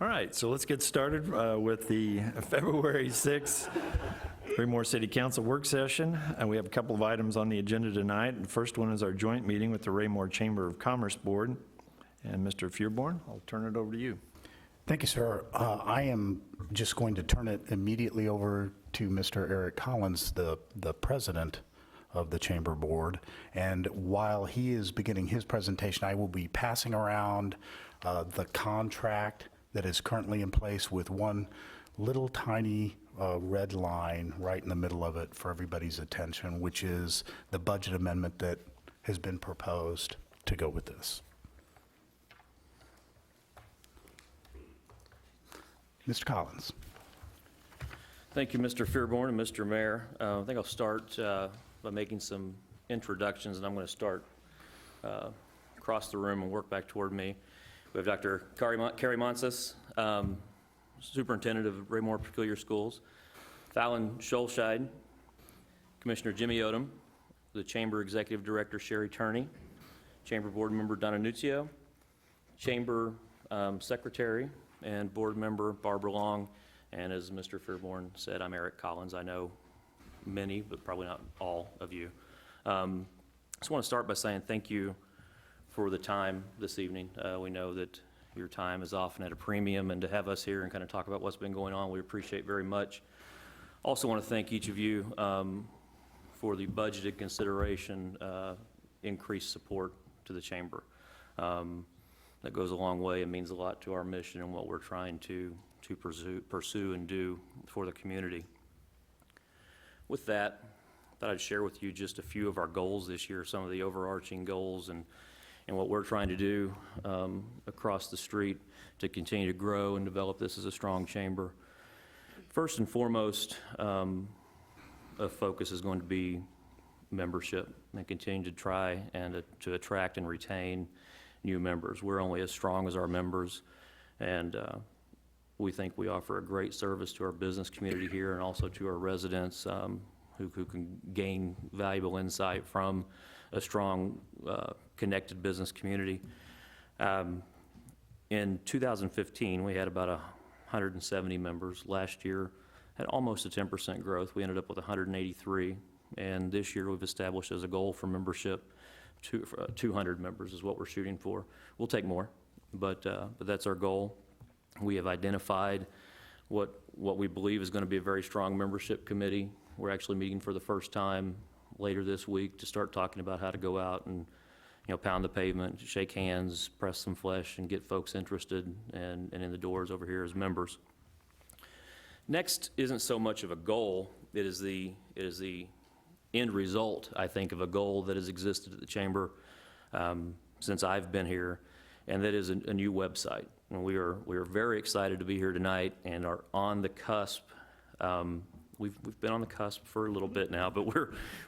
All right, so let's get started with the February 6th Raymore City Council work session. We have a couple of items on the agenda tonight. The first one is our joint meeting with the Raymore Chamber of Commerce Board. And Mr. Fearborn, I'll turn it over to you. Thank you, sir. I am just going to turn it immediately over to Mr. Eric Collins, the president of the Chamber Board. And while he is beginning his presentation, I will be passing around the contract that is currently in place with one little tiny red line right in the middle of it for everybody's attention, which is the budget amendment that has been proposed to go with this. Mr. Collins. Thank you, Mr. Fearborn and Mr. Mayor. I think I'll start by making some introductions, and I'm going to start across the room and work back toward me. We have Dr. Carrie Monsis, Superintendent of Raymore Peculiar Schools, Fallon Scholscheid, Commissioner Jimmy Odom, the Chamber Executive Director Sherry Turney, Chamber Board Member Donna Nuzio, Chamber Secretary and Board Member Barbara Long, and as Mr. Fearborn said, I'm Eric Collins. I know many, but probably not all of you. I just want to start by saying thank you for the time this evening. We know that your time is often at a premium, and to have us here and kind of talk about what's been going on, we appreciate very much. Also want to thank each of you for the budgeted consideration, increased support to the Chamber. That goes a long way and means a lot to our mission and what we're trying to pursue and do for the community. With that, I thought I'd share with you just a few of our goals this year, some of the overarching goals and what we're trying to do across the street to continue to grow and develop this as a strong chamber. First and foremost, a focus is going to be membership and continue to try and to attract and retain new members. We're only as strong as our members, and we think we offer a great service to our business community here and also to our residents who can gain valuable insight from a strong, connected business community. In 2015, we had about 170 members. Last year, had almost a 10% growth. We ended up with 183, and this year we've established as a goal for membership 200 members is what we're shooting for. We'll take more, but that's our goal. We have identified what we believe is going to be a very strong membership committee. We're actually meeting for the first time later this week to start talking about how to go out and pound the pavement, shake hands, press some flesh, and get folks interested and in the doors over here as members. Next isn't so much of a goal. It is the end result, I think, of a goal that has existed at the Chamber since I've been here, and that is a new website. And we are very excited to be here tonight and are on the cusp. We've been on the cusp for a little bit now, but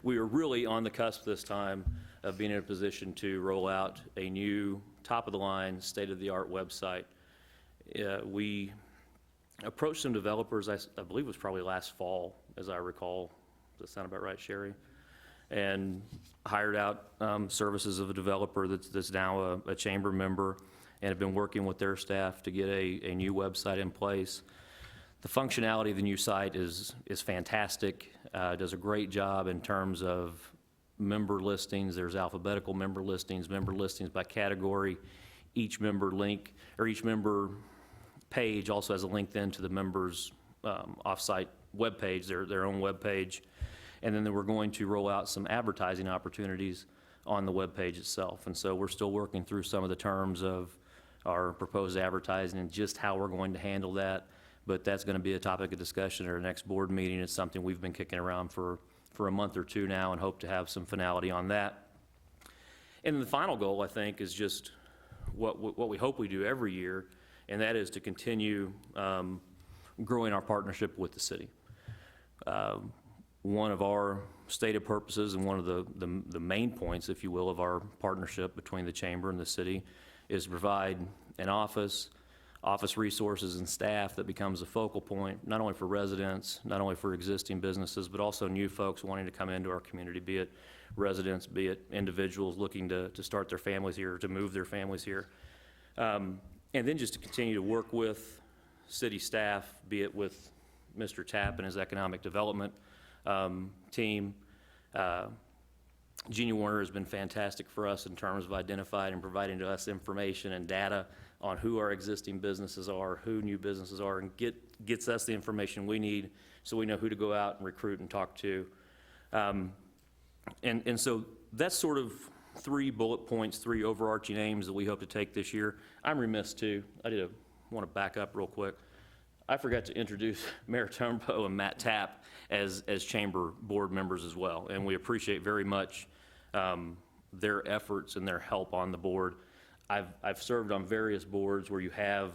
we are really on the cusp this time of being in a position to roll out a new top-of-the-line, state-of-the-art website. We approached some developers, I believe it was probably last fall, as I recall. Does that sound about right, Sherry? And hired out services of a developer that's now a chamber member and have been working with their staff to get a new website in place. The functionality of the new site is fantastic. Does a great job in terms of member listings. There's alphabetical member listings by category. Each member link, or each member page also has a link then to the members' off-site web page, their own web page. And then we're going to roll out some advertising opportunities on the web page itself. And so we're still working through some of the terms of our proposed advertising and just how we're going to handle that. But that's going to be a topic of discussion at our next board meeting. It's something we've been kicking around for a month or two now and hope to have some finality on that. And the final goal, I think, is just what we hope we do every year, and that is to continue growing our partnership with the city. One of our stated purposes and one of the main points, if you will, of our partnership between the Chamber and the city is to provide an office resources and staff that becomes a focal point, not only for residents, not only for existing businesses, but also new folks wanting to come into our community, be it residents, be it individuals looking to start their families here, to move their families here. And then just to continue to work with city staff, be it with Mr. Tapp and his economic development team. Jeannie Warner has been fantastic for us in terms of identifying and providing to us information and data on who our existing businesses are, who new businesses are, and gets us the information we need so we know who to go out and recruit and talk to. And so that's sort of 3 bullet points, 3 overarching aims that we hope to take this year. I'm remiss too. Want to back up real quick. I forgot to introduce Mayor Turnbow and Matt Tapp as chamber board members as well, and we appreciate very much their efforts and their help on the board. I've served on various boards where you have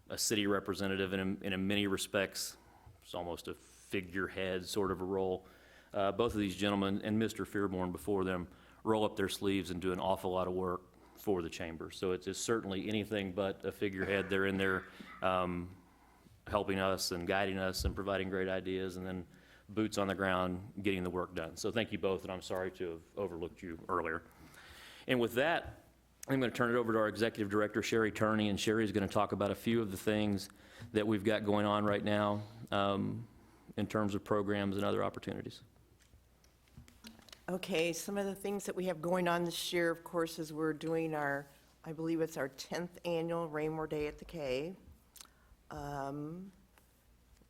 a city representative, and in many respects, it's almost a figurehead sort of a role. Both of these gentlemen, and Mr. Fearborn before them, roll up their sleeves and do an awful lot of work for the chamber. So it's certainly anything but a figurehead. They're in there helping us and guiding us and providing great ideas, and then boots on the ground getting the work done. So thank you both, and I'm sorry to have overlooked you earlier. And with that, I'm going to turn it over to our Executive Director, Sherry Turney, and Sherry is going to talk about a few of the things that we've got going on right now in terms of programs and other opportunities. Okay, some of the things that we have going on this year, of course, is we're doing our, I believe it's our 10th annual Raymore Day at the K.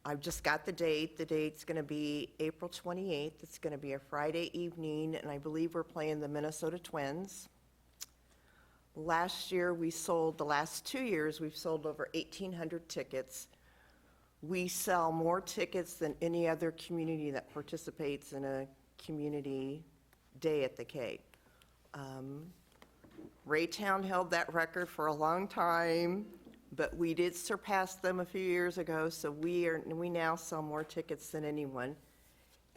I've just got the date. The date's going to be April 28th. It's going to be a Friday evening, and I believe we're playing the Minnesota Twins. Last year, the last 2 years, we've sold over 1,800 tickets. We sell more tickets than any other community that participates in a community day at the K. Raytown held that record for a long time, but we did surpass them a few years ago, so we now sell more tickets than anyone.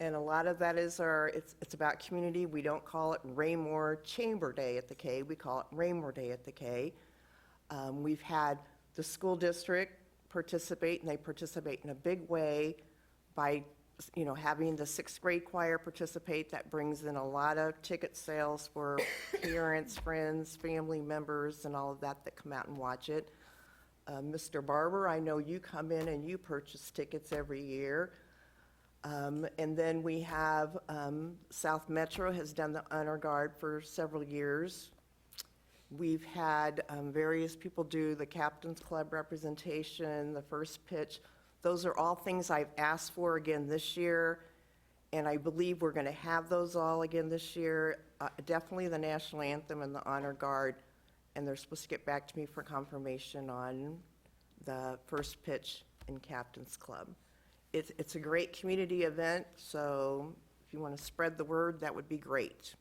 And a lot of that is it's about community. We don't call it Raymore Chamber Day at the K, we call it Raymore Day at the K. We've had the school district participate, and they participate in a big way by having the 6th grade choir participate. That brings in a lot of ticket sales for parents, friends, family members, and all of that come out and watch it. Mr. Barber, I know you come in and you purchase tickets every year. And then we have South Metro has done the honor guard for several years. We've had various people do the Captain's Club representation, the first pitch. Those are all things I've asked for again this year, and I believe we're going to have those all again this year. Definitely the national anthem and the honor guard, and they're supposed to get back to me for confirmation on the first pitch in Captain's Club. It's a great community event, so if you want to spread the word, that would be great.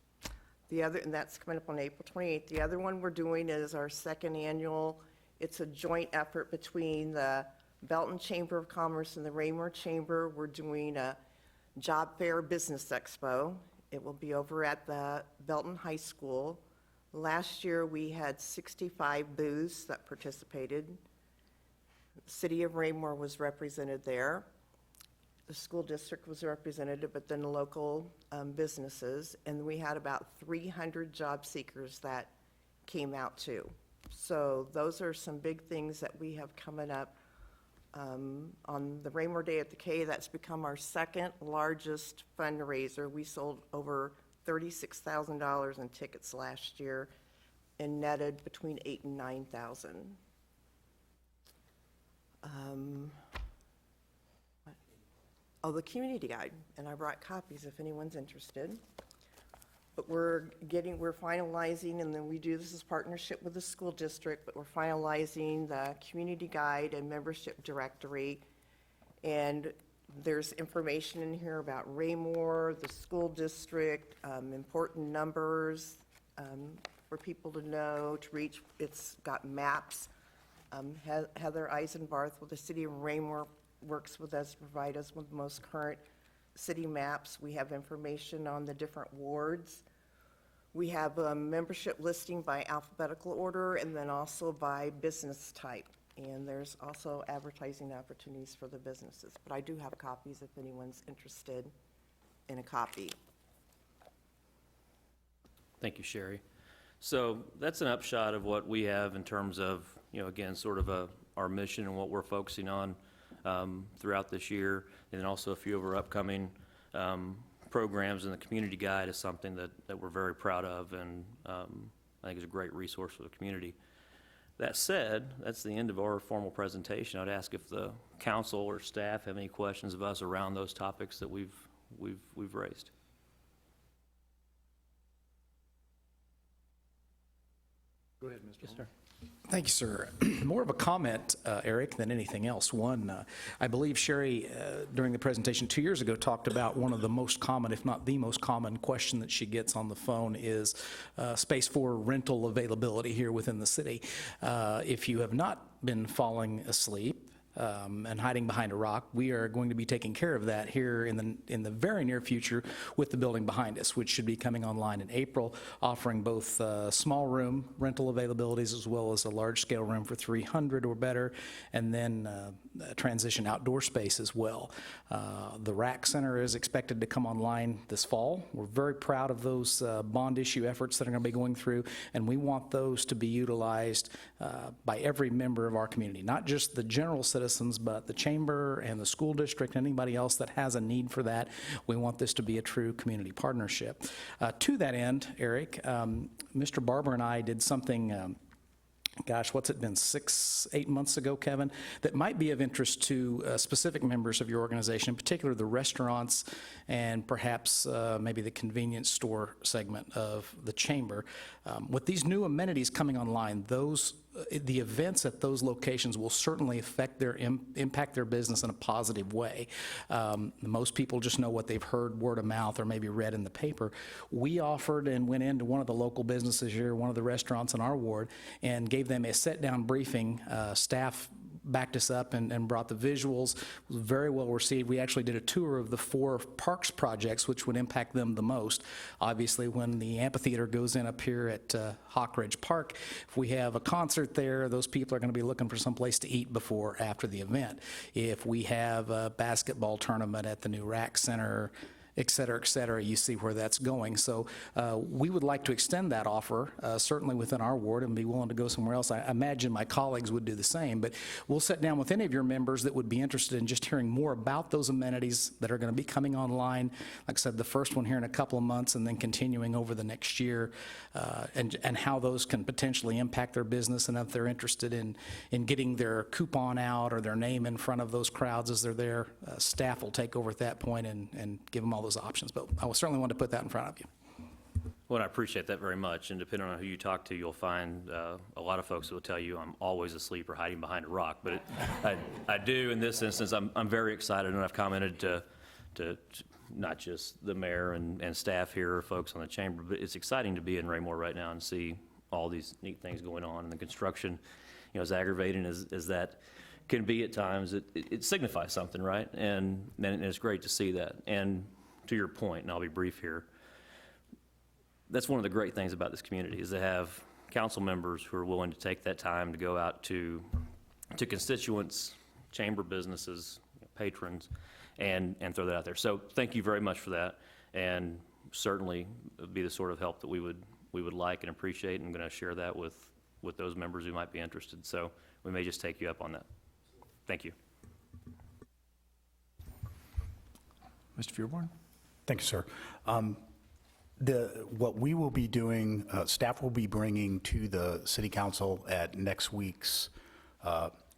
And that's coming up on April 28th. The other one we're doing is our 2nd annual. It's a joint effort between the Belton Chamber of Commerce and the Raymore Chamber. We're doing a job fair business expo. It will be over at the Belton High School. Last year, we had 65 booths that participated. The city of Raymore was represented there. The school district was represented, but then local businesses. And we had about 300 job seekers that came out too. So those are some big things that we have coming up. On the Raymore Day at the K, that's become our 2nd largest fundraiser. We sold over $36,000 in tickets last year and netted between $8,000 and $9,000. The community guide, and I brought copies if anyone's interested. But we're finalizing, and then we do this as partnership with the school district, but we're finalizing the community guide and membership directory. And there's information in here about Raymore, the school district, important numbers for people to know, to reach. It's got maps. Heather Eisenbarth with the city of Raymore works with us to provide us with the most current city maps. We have information on the different wards. We have a membership listing by alphabetical order and then also by business type. And there's also advertising opportunities for the businesses. But I do have copies if anyone's interested in a copy. Thank you, Sherry. So that's an upshot of what we have in terms of, again, sort of a our mission and what we're focusing on throughout this year, and then also a few of our upcoming programs, and the community guide is something that we're very proud of, and I think is a great resource for the community. That said, that's the end of our formal presentation. I'd ask if the council or staff have any questions of us around those topics that we've raised. Go ahead, Mr. Holmes. Thank you, sir. More of a comment, Eric, than anything else. One, I believe Sherry, during the presentation 2 years ago, talked about one of the most common, if not the most common question that she gets on the phone is space for rental availability here within the city. If you have not been falling asleep, and hiding behind a rock, we are going to be taking care of that here in the very near future with the building behind us, which should be coming online in April, offering both small room rental availabilities as well as a large-scale room for 300 or better, and then transition outdoor space as well. The RAC Center is expected to come online this fall. We're very proud of those bond issue efforts that are going to be going through, and we want those to be utilized by every member of our community, not just the general citizens, but the chamber and the school district, anybody else that has a need for that. We want this to be a true community partnership. To that end, Eric, Mr. Barber and I did something gosh, what's it been, 6-8 months ago, Kevin, that might be of interest to specific members of your organization, in particular the restaurants and perhaps maybe the convenience store segment of the chamber. With these new amenities coming online, the events at those locations will certainly impact their business in a positive way. Most people just know what they've heard word of mouth or maybe read in the paper. We offered and went into one of the local businesses here, one of the restaurants in our ward, and gave them a sit-down briefing. Staff backed us up and brought the visuals. It was very well received. We actually did a tour of the 4 parks projects, which would impact them the most. Obviously, when the amphitheater goes in up here at Hawk Ridge Park, if we have a concert there, those people are going to be looking for some place to eat before or after the event. If we have a basketball tournament at the new RAC Center, et cetera, you see where that's going. So we would like to extend that offer, certainly within our ward, and be willing to go somewhere else. I imagine my colleagues would do the same, but we'll sit down with any of your members that would be interested in just hearing more about those amenities that are going to be coming online. Like I said, the first one here in a couple of months and then continuing over the next year, and how those can potentially impact their business, and if they're interested in getting their coupon out or their name in front of those crowds as they're there, staff will take over at that point and give them all those options. But I will certainly want to put that in front of you. Well, I appreciate that very much, and depending on who you talk to, you'll find a lot of folks that will tell you I'm always asleep or hiding behind a rock, but I do in this instance. I'm very excited, and I've commented to not just the mayor and staff here or folks on the chamber, but it's exciting to be in Raymore right now and see all these neat things going on, and the construction, as aggravating as that can be at times, it signifies something, right? And it's great to see that. And to your point, and I'll be brief here, that's one of the great things about this community is to have council members who are willing to take that time to go out to constituents, chamber businesses, patrons, and throw that out there. So thank you very much for that, and certainly be the sort of help that we would like and appreciate, and I'm going to share that with those members who might be interested. So we may just take you up on that. Thank you. Mr. Fearborn? Thank you, sir. What we will be doing, staff will be bringing to the city council at next week's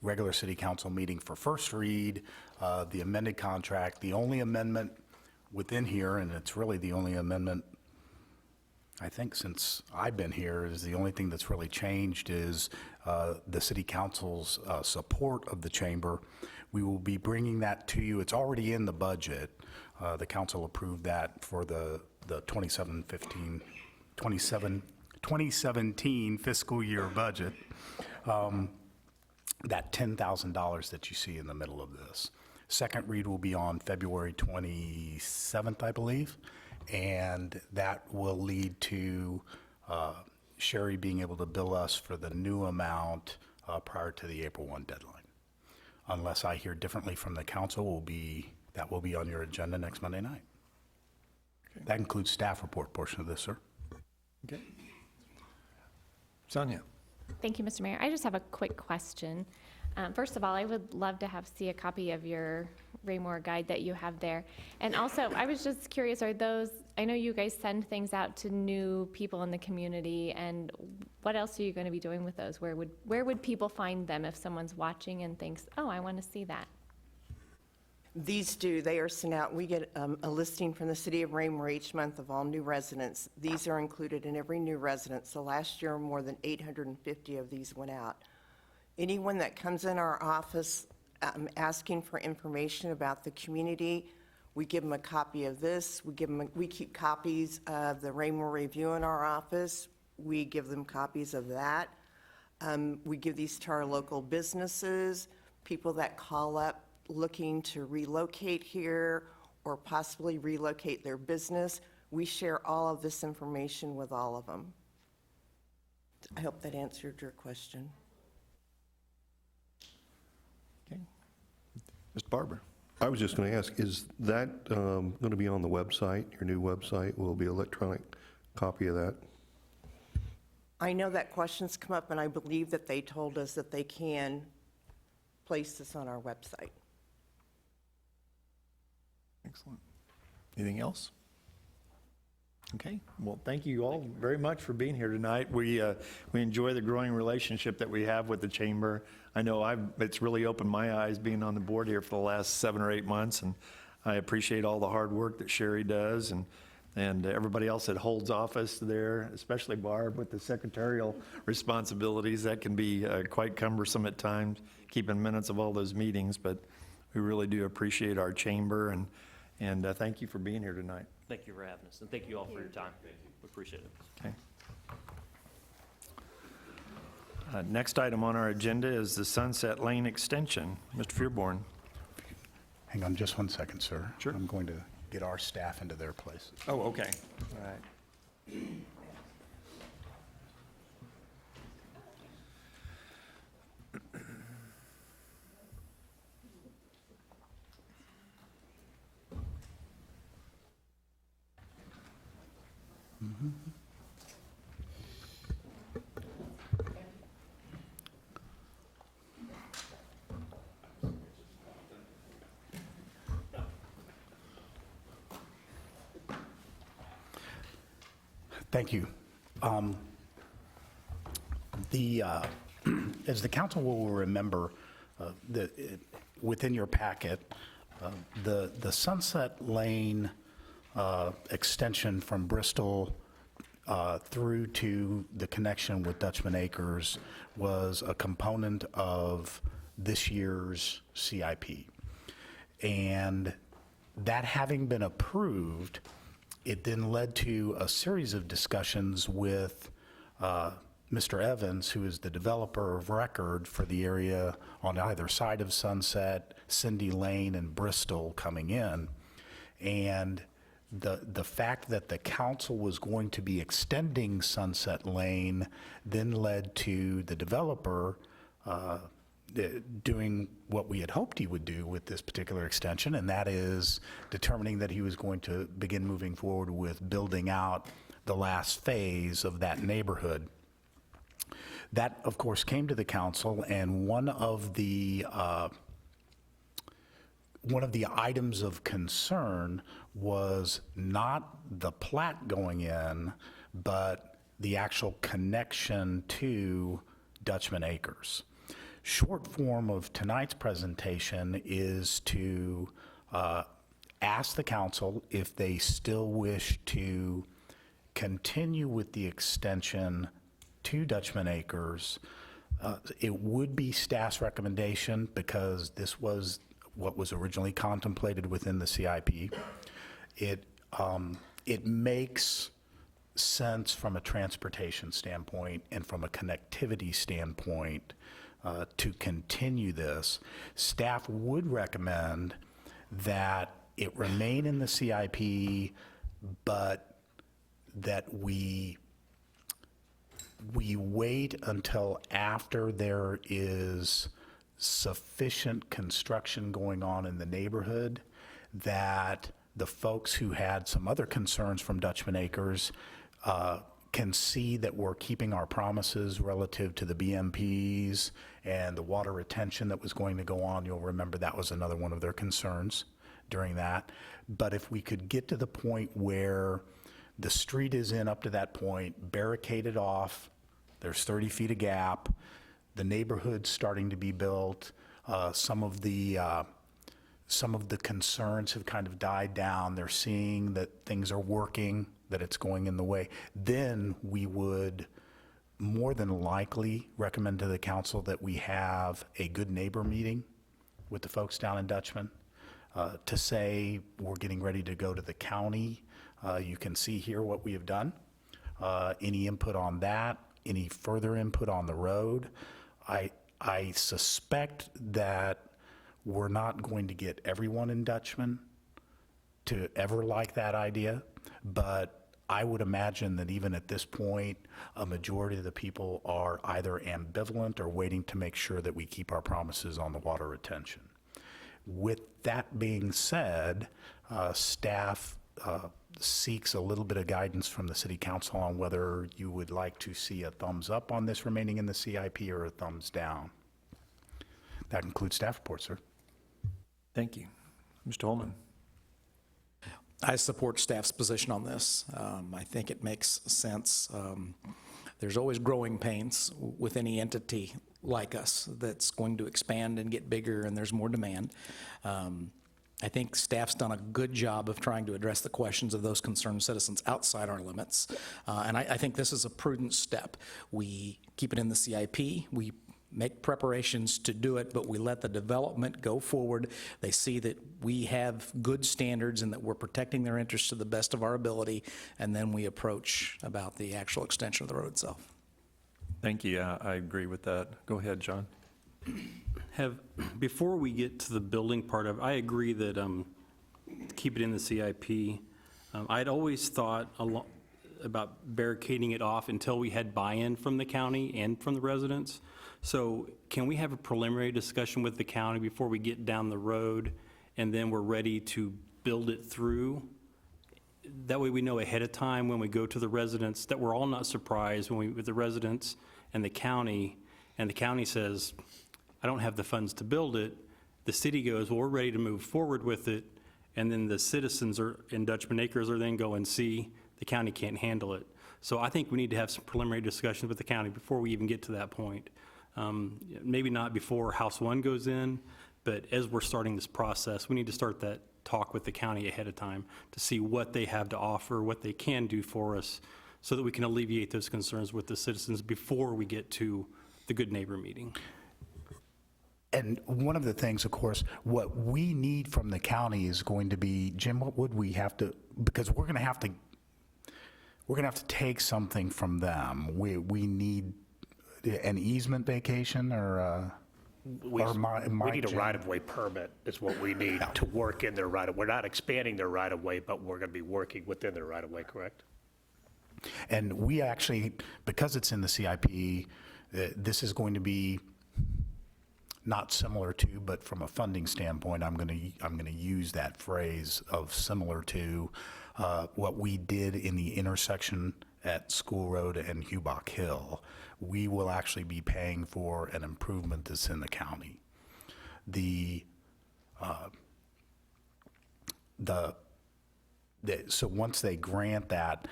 regular city council meeting for first read, the amended contract. The only amendment within here, and it's really the only amendment, I think, since I've been here, is the only thing that's really changed is the city council's support of the chamber. We will be bringing that to you. It's already in the budget. The council approved that for the 2017 fiscal year budget. That $10,000 that you see in the middle of this. Second read will be on February 27th, I believe, and that will lead to Sherry being able to bill us for the new amount prior to the April 1 deadline. Unless I hear differently from the council, that will be on your agenda next Monday night. Okay. That includes staff report portion of this, sir. Okay. Sonia? Thank you, Mr. Mayor. I just have a quick question. First of all, I would love to see a copy of your Raymore guide that you have there. And also, I was just curious, are those, I know you guys send things out to new people in the community, and what else are you going to be doing with those? Where would people find them if someone's watching and thinks, oh, I want to see that? They are sent out, we get a listing from the city of Raymore each month of all new residents. These are included in every new resident, so last year, more than 850 of these went out. Anyone that comes in our office asking for information about the community, we give them a copy of this. We keep copies of the Raymore Review in our office. We give them copies of that. We give these to our local businesses, people that call up looking to relocate here or possibly relocate their business. We share all of this information with all of them. I hope that answered your question. Okay. Mr. Barber? I was just going to ask, is that going to be on the website, your new website? Will be electronic copy of that? I know that question's come up, and I believe that they told us that they can place this on our website. Excellent. Anything else? Okay, well, thank you all very much for being here tonight. We enjoy the growing relationship that we have with the chamber. I know it's really opened my eyes being on the board here for the last 7 or 8 months, and I appreciate all the hard work that Sherry does and everybody else that holds office there, especially Barb with the secretarial responsibilities. That can be quite cumbersome at times, keeping minutes of all those meetings, but we really do appreciate our chamber, and thank you for being here tonight. Thank you for having us, and thank you all for your time. We appreciate it. Okay. Next item on our agenda is the Sunset Lane Extension. Mr. Fearborn. Hang on just one second, sir. Sure. I'm going to get our staff into their places. Oh, okay. All right. Thank you. As the council will remember, within your packet, the Sunset Lane extension from Bristol through to the connection with Dutchman Acres was a component of this year's CIP. And that having been approved, it then led to a series of discussions with Mr. Evans, who is the developer of record for the area on either side of Sunset, Cindy Lane, and Bristol coming in. And the fact that the council was going to be extending Sunset Lane then led to the developer doing what we had hoped he would do with this particular extension, and that is determining that he was going to begin moving forward with building out the last phase of that neighborhood. That, of course, came to the council, and one of the items of concern was not the plat going in, but the actual connection to Dutchman Acres. Short form of tonight's presentation is to ask the council if they still wish to continue with the extension to Dutchman Acres. It would be staff's recommendation because this was what was originally contemplated within the CIP. It makes sense from a transportation standpoint and from a connectivity standpoint to continue this. Staff would recommend that it remain in the CIP, but that we wait until after there is sufficient construction going on in the neighborhood, that the folks who had some other concerns from Dutchman Acres can see that we're keeping our promises relative to the BMPs and the water retention that was going to go on. You'll remember that was another one of their concerns during that. But if we could get to the point where the street is in up to that point, barricaded off, there's 30 feet of gap, the neighborhood's starting to be built, some of the concerns have kind of died down. They're seeing that things are working, that it's going in the way. Then we would more than likely recommend to the council that we have a good neighbor meeting with the folks down in Dutchman to say we're getting ready to go to the county. You can see here what we have done. Any input on that, any further input on the road. I suspect that we're not going to get everyone in Dutchman to ever like that idea, but I would imagine that even at this point, a majority of the people are either ambivalent or waiting to make sure that we keep our promises on the water retention. With that being said, staff seeks a little bit of guidance from the city council on whether you would like to see a thumbs up on this remaining in the CIP or a thumbs down. That concludes staff report, sir. Thank you. Mr. Holman? I support staff's position on this. I think it makes sense. There's always growing pains with any entity like us that's going to expand and get bigger, and there's more demand. I think staff's done a good job of trying to address the questions of those concerned citizens outside our limits. And I think this is a prudent step. We keep it in the CIP. We make preparations to do it, but we let the development go forward. They see that we have good standards and that we're protecting their interests to the best of our ability, and then we approach about the actual extension of the road itself. Thank you. I agree with that. Go ahead, John. Before we get to the building part of it, I agree that keep it in the CIP. I'd always thought about barricading it off until we had buy-in from the county and from the residents. So can we have a preliminary discussion with the county before we get down the road, and then we're ready to build it through? That way we know ahead of time when we go to the residents that we're all not surprised when we, with the residents and the county says, I don't have the funds to build it. The city goes, well, we're ready to move forward with it. And then the citizens in Dutchman Acres are then going, see, the county can't handle it. So I think we need to have some preliminary discussions with the county before we even get to that point. Maybe not before House 1 goes in, but as we're starting this process, we need to start that talk with the county ahead of time to see what they have to offer, what they can do for us, so that we can alleviate those concerns with the citizens before we get to the good neighbor meeting. And one of the things, of course, what we need from the county is going to be, Jim, what would we have to, because we're going to have to take something from them. We need an easement vacation or We need a right-of-way permit is what we need to work in their right-of-way. We're not expanding their right-of-way, but we're going to be working within their right-of-way, correct? And we actually, because it's in the CIP, this is going to be not similar to, but from a funding standpoint, I'm going to use that phrase of similar to what we did in the intersection at School Road and Hubach Hill. We will actually be paying for an improvement that's in the county. So once they grant that,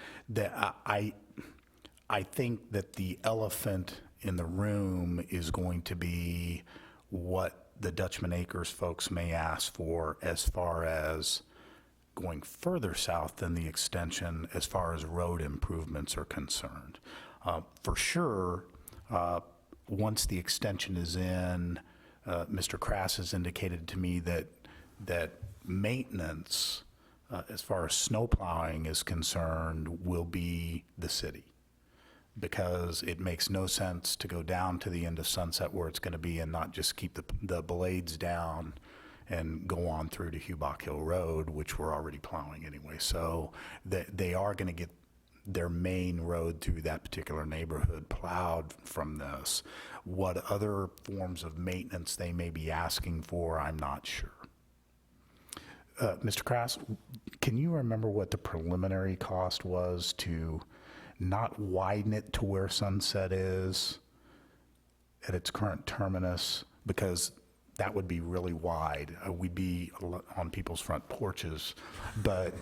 I think that the elephant in the room is going to be what the Dutchman Acres folks may ask for as far as going further south than the extension as far as road improvements are concerned. For sure, once the extension is in, Mr. Crass has indicated to me that maintenance, as far as snow plowing is concerned, will be the city, because it makes no sense to go down to the end of Sunset where it's going to be and not just keep the blades down and go on through to Hubach Hill Road, which we're already plowing anyway. So they are going to get their main road through that particular neighborhood plowed from this. What other forms of maintenance they may be asking for, I'm not sure. Mr. Crass, can you remember what the preliminary cost was to not widen it to where Sunset is at its current terminus, because that would be really wide. We'd be on people's front porches. But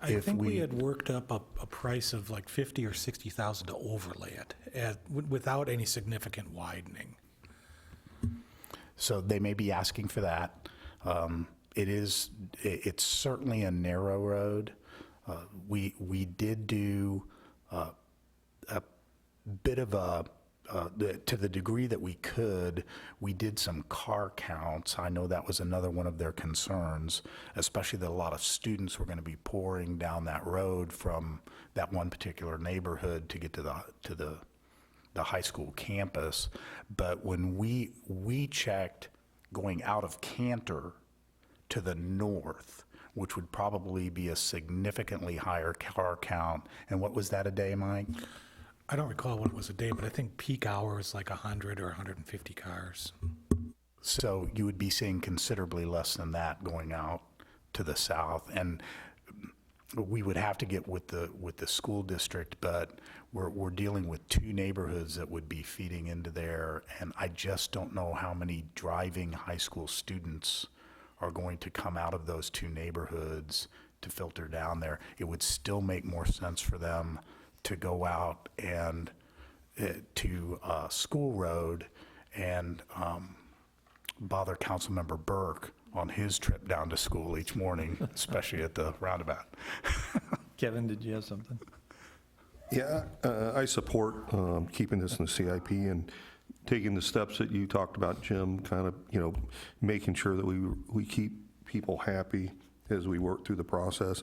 I if think we had worked up a price of like 50 or 60,000 to overlay it without any significant widening. So they may be asking for that. It's certainly a narrow road. We did do a bit of to the degree that we could, we did some car counts. I know that was another one of their concerns, especially that a lot of students were going to be pouring down that road from that one particular neighborhood to get to the high school campus. But when we checked going out of Cantor to the north, which would probably be a significantly higher car count. And what was that a day, Mike? I don't recall what it was a day, but I think peak hour is like 100 or 150 cars. So you would be seeing considerably less than that going out to the south. And we would have to get with the school district, but we're dealing with two neighborhoods that would be feeding into there. And I just don't know how many driving high school students are going to come out of those two neighborhoods to filter down there. It would still make more sense for them to go out and to School Road and bother Councilmember Burke on his trip down to school each morning, especially at the roundabout. Kevin, did you have something? Yeah, I support keeping this in the CIP and taking the steps that you talked about, Jim, kind of, making sure that we keep people happy as we work through the process.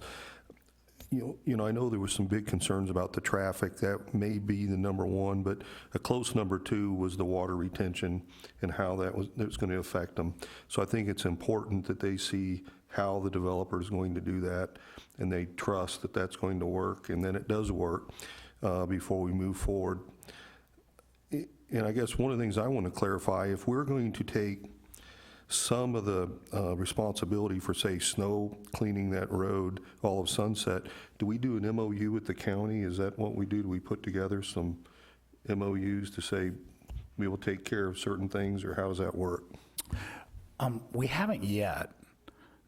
I know there was some big concerns about the traffic. That may be the number one, but a close number two was the water retention and how that was going to affect them. So I think it's important that they see how the developer is going to do that, and they trust that that's going to work, and then it does work before we move forward. And I guess one of the things I want to clarify, if we're going to take some of the responsibility for, say, snow cleaning that road, all of Sunset, do we do an MOU with the county? Is that what we do? Do we put together some MOUs to say we will take care of certain things, or how does that work? We haven't yet,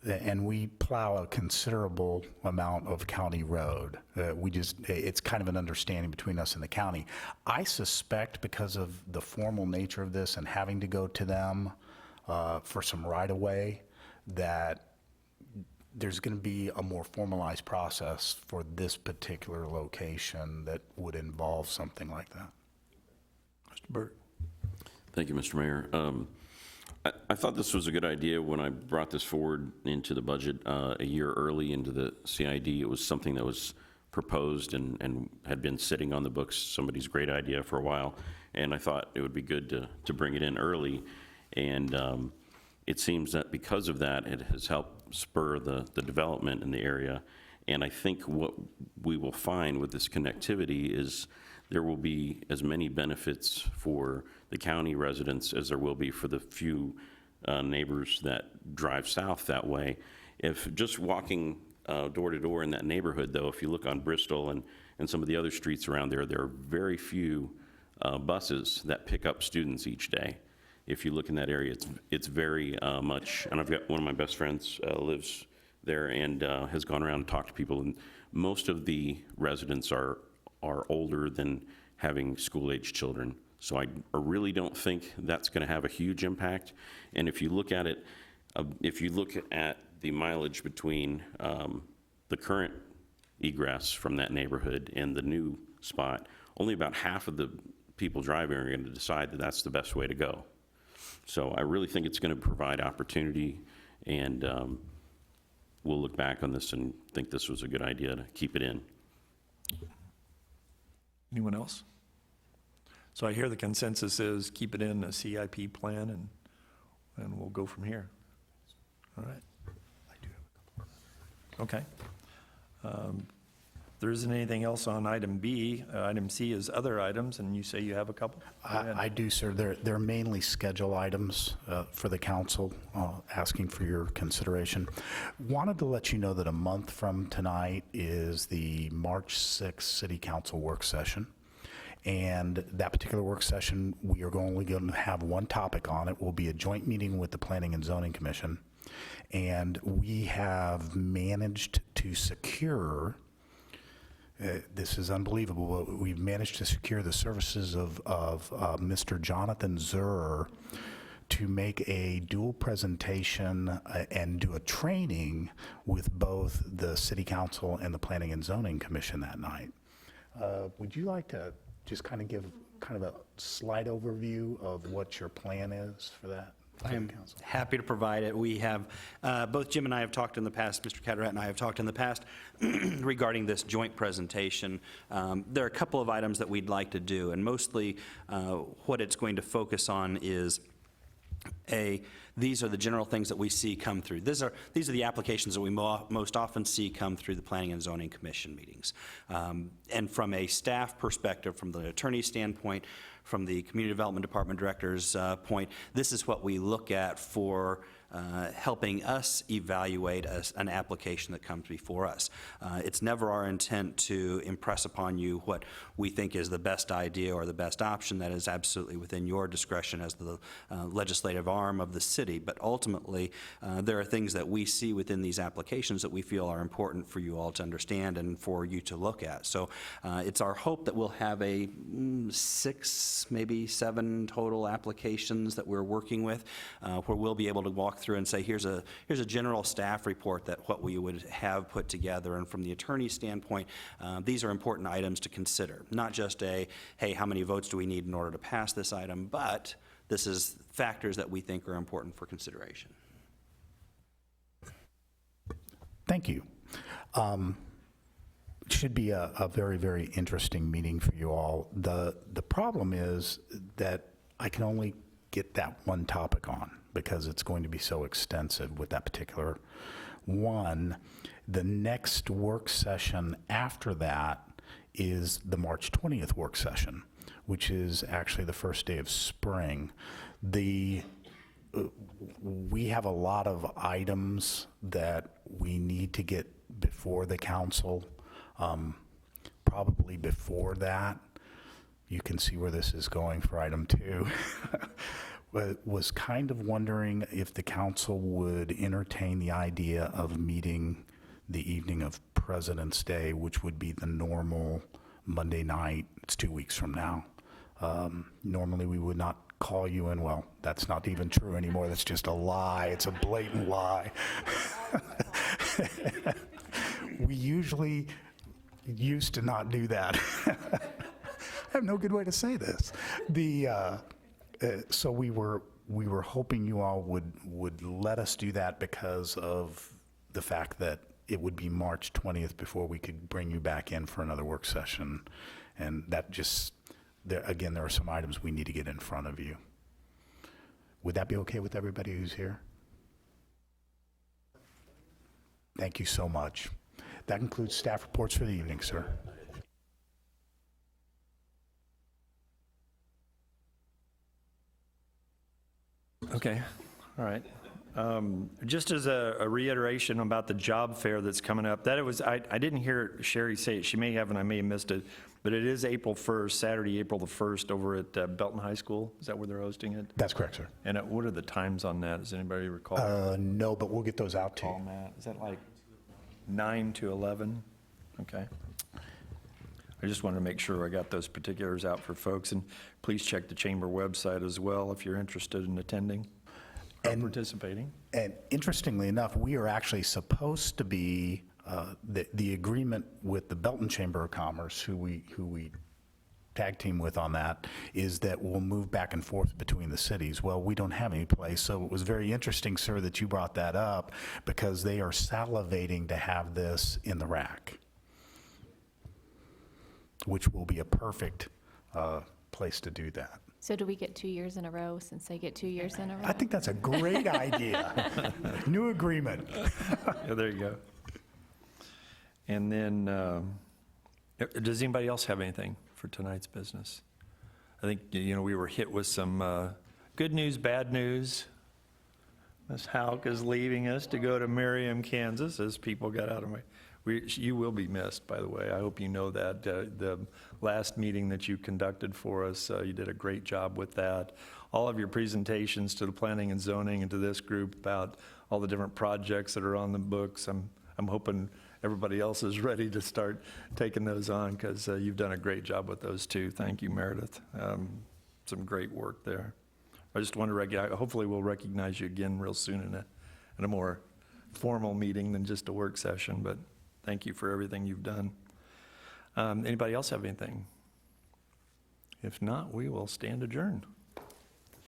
and we plow a considerable amount of county road. It's kind of an understanding between us and the county. I suspect because of the formal nature of this and having to go to them for some right-of-way, that there's going to be a more formalized process for this particular location that would involve something like that. Mr. Burke? Thank you, Mr. Mayor. I thought this was a good idea when I brought this forward into the budget a year early into the CID. It was something that was proposed and had been sitting on the books, somebody's great idea for a while, and I thought it would be good to bring it in early. And it seems that because of that, it has helped spur the development in the area. And I think what we will find with this connectivity is there will be as many benefits for the county residents as there will be for the few neighbors that drive south that way. If just walking door to door in that neighborhood, though, if you look on Bristol and some of the other streets around there, there are very few buses that pick up students each day. If you look in that area, it's very much, and I've got one of my best friends lives there and has gone around and talked to people, and most of the residents are older than having school-age children. So I really don't think that's going to have a huge impact. And if you look at it, if you look at the mileage between the current egress from that neighborhood and the new spot, only about half of the people driving are going to decide that that's the best way to go. So I really think it's going to provide opportunity, and we'll look back on this and think this was a good idea to keep it in. Anyone else? So I hear the consensus is keep it in a CIP plan, and we'll go from here. All right. Okay. there isn't anything else on item B, item C is other items, and you say you have a couple? Go ahead. I do, sir. They're mainly schedule items for the council, asking for your consideration. Wanted to let you know that a month from tonight is the March 6th City Council work session. And that particular work session, we are only going to have one topic on it. Will be a joint meeting with the Planning and Zoning Commission. And we have managed to secure, this is unbelievable, but we've managed to secure the services of Mr. Jonathan Zur to make a dual presentation and do a training with both the City Council and the Planning and Zoning Commission that night. Would you like to just kind of give kind of a slight overview of what your plan is for that? I am happy to provide it. We have, both Jim and I have talked in the past, Mr. Catterat and I have talked in the past regarding this joint presentation. There are a couple of items that we'd like to do, and mostly what it's going to focus on is these are the general things that we see come through. These are the applications that we most often see come through the Planning and Zoning Commission meetings. And from a staff perspective, from the attorney standpoint, from the Community Development Department Director's point, this is what we look at for helping us evaluate an application that comes before us. It's never our intent to impress upon you what we think is the best idea or the best option. That is absolutely within your discretion as the legislative arm of the city. But ultimately, there are things that we see within these applications that we feel are important for you all to understand and for you to look at. So it's our hope that we'll have a 6, maybe 7 total applications that we're working with, where we'll be able to walk through and say, here's a general staff report that what we would have put together. And from the attorney's standpoint, these are important items to consider. Not just hey, how many votes do we need in order to pass this item, but this is factors that we think are important for consideration. Thank you. Should be a very, very interesting meeting for you all. The problem is that I can only get that one topic on because it's going to be so extensive with that particular one. The next work session after that is the March 20th work session, which is actually the first day of spring. We have a lot of items that we need to get before the council. Probably before that, you can see where this is going for item 2. But was kind of wondering if the council would entertain the idea of meeting the evening of President's Day, which would be the normal Monday night. It's 2 weeks from now. Normally, we would not call you in. Well, that's not even true anymore. That's just a lie. It's a blatant lie. We usually used to not do that. I have no good way to say this. So we were hoping you all would let us do that because of the fact that it would be March 20th before we could bring you back in for another work session. And that just, again, there are some items we need to get in front of you. Would that be okay with everybody who's here? Thank you so much. That concludes staff reports for the evening, sir. Okay, all right. Just as a reiteration about the job fair that's coming up, I didn't hear Sherry say it, she may have and I may have missed it, but it is April 1st, Saturday, April the 1st over at Belton High School. Is that where they're hosting it? That's correct, sir. And what are the times on that? Does anybody recall? No, but we'll get those out to you. Matt, is that like 9 to 11? Okay. I just wanted to make sure I got those particulars out for folks, and please check the chamber website as well if you're interested in attending or participating. And interestingly enough, we are actually supposed to be, the agreement with the Belton Chamber of Commerce, who we tag team with on that, is that we'll move back and forth between the cities. Well, we don't have any place, so it was very interesting, sir, that you brought that up, because they are salivating to have this in the rack, which will be a perfect place to do that. So do we get 2 years in a row since they get 2 years in a row? I think that's a great idea. New agreement. Yeah, there you go. And then Does anybody else have anything for tonight's business? I think, we were hit with some good news, bad news. Ms. Hauk is leaving us to go to Merriam, Kansas, as people got out of my, you will be missed, by the way. I hope you know that. The last meeting that you conducted for us, you did a great job with that. All of your presentations to the planning and zoning and to this group about all the different projects that are on the books, I'm hoping everybody else is ready to start taking those on, because you've done a great job with those too. Thank you, Meredith. Some great work there. I just want to hopefully we'll recognize you again real soon in a more formal meeting than just a work session, but thank you for everything you've done. Anybody else have anything? If not, we will stand adjourned.